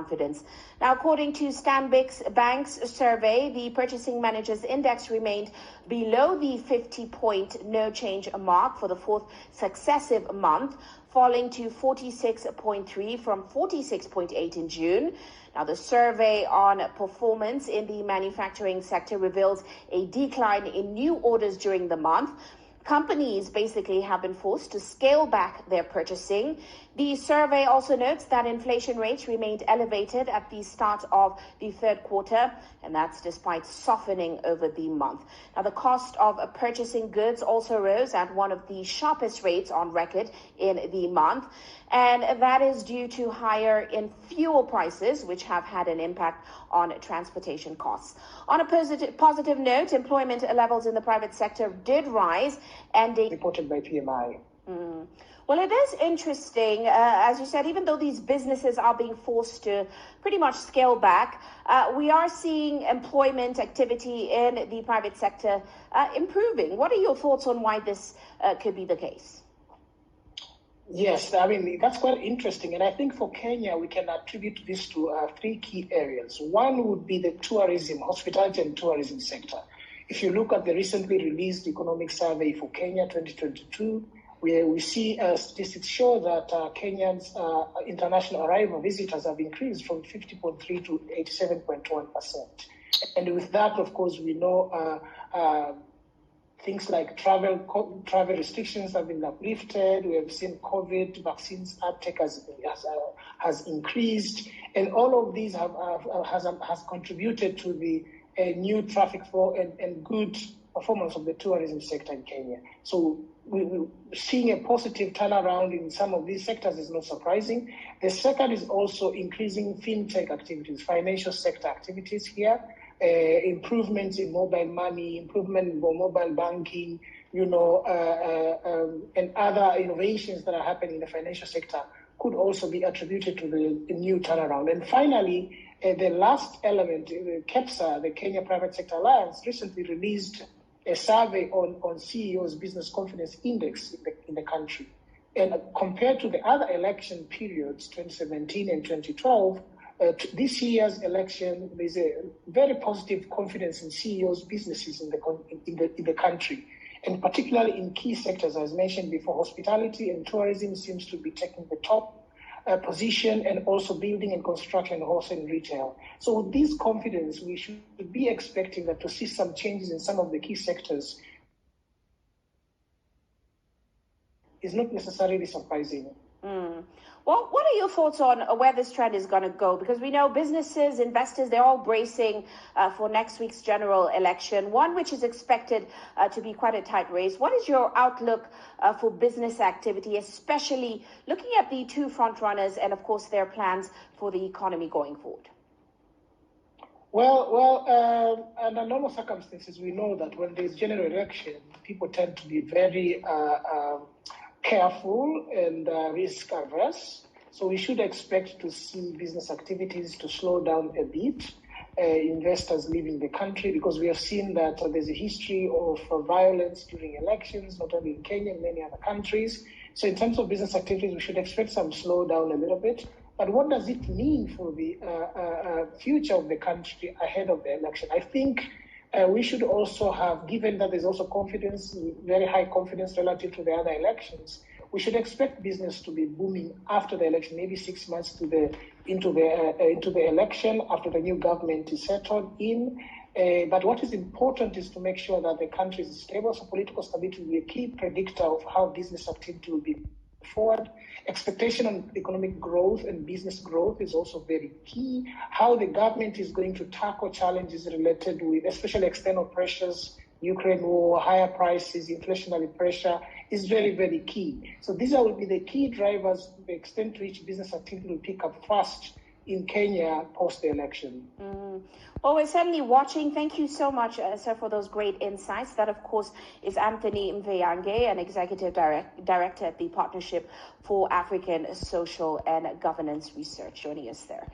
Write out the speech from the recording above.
confidence. Now, according to Stanbic's Bank's survey, the Purchasing Managers Index remained below the 50-point no change mark for the fourth successive month, falling to 46.3 from 46.8 in June. Now, the survey on performance in the manufacturing sector reveals a decline in new orders during the month. Companies basically have been forced to scale back their purchasing. The survey also notes that inflation rates remained elevated at the start of the third quarter, and that's despite softening over the month. Now, the cost of purchasing goods also rose at one of the sharpest rates on record in the month, and that is due to higher in fuel prices, which have had an impact on transportation costs. On a positive note, employment levels in the private sector did rise, ending reported by PMI. Well, it is interesting, as you said, even though these businesses are being forced to pretty much scale back, we are seeing employment activity in the private sector improving. What are your thoughts on why this could be the case? Yes, I mean, that's quite interesting. And I think for Kenya, we can attribute this to three key areas. One would be the tourism, hospitality and tourism sector. If you look at the recently released economic survey for Kenya 2022, we see statistics show that Kenyans' international arrival visitors have increased from 50.3 to 87.1%. And with that, of course, we know things like travel restrictions have been uplifted. We have seen COVID vaccines uptake has increased, and all of these has contributed to the new traffic flow and good performance of the tourism sector in Kenya. So we're seeing a positive turnaround in some of these sectors is not surprising. The second is also increasing fintech activities, financial sector activities here. Improvements in mobile money, improvement in mobile banking, and other innovations that are happening in the financial sector could also be attributed to the new turnaround. And finally, the last element, KEPSA, the Kenya Private Sector Alliance, recently released a survey on CEOs' business confidence index in the country. And compared to the other election periods, 2017 and 2012, this year's election, there's a very positive confidence in CEOs' businesses in the country, and particularly in key sectors, as mentioned before. Hospitality and tourism seems to be taking the top position, and also building and construction, wholesale and retail. So with this confidence, we should be expecting that to see some changes in some of the key sectors is not necessarily surprising. Well, what are your thoughts on where this trend is going to go? Because we know businesses, investors, they're all bracing for next week's general election, one which is expected to be quite a tight race. What is your outlook for business activity, especially looking at the two frontrunners and, of course, their plans for the economy going forward? Well, under normal circumstances, we know that when there's general election, people tend to be very careful and risk averse. So we should expect to see business activities to slow down a bit, investors leaving the country, because we have seen that there's a history of violence during elections, not only in Kenya, in many other countries. So in terms of business activities, we should expect some slowdown a little bit. But what does it mean for the future of the country ahead of the election? I think we should also have, given that there's also confidence, very high confidence relative to the other elections, we should expect business to be booming after the election, maybe 6 months into the election, after the new government is settled in. But what is important is to make sure that the country is stable. So political stability will be a key predictor of how business activity will be forward. Expectation on economic growth and business growth is also very key. How the government is going to tackle challenges related with, especially external pressures, Ukraine war, higher prices, inflationary pressure, is very, very key. So these will be the key drivers, the extent to which business activity will pick up fast in Kenya post the election. Well, we're certainly watching. Thank you so much, sir, for those great insights. That, of course, is Anthony Mveyange, an Executive Director at the Partnership for African Social and Governance Research, joining us there.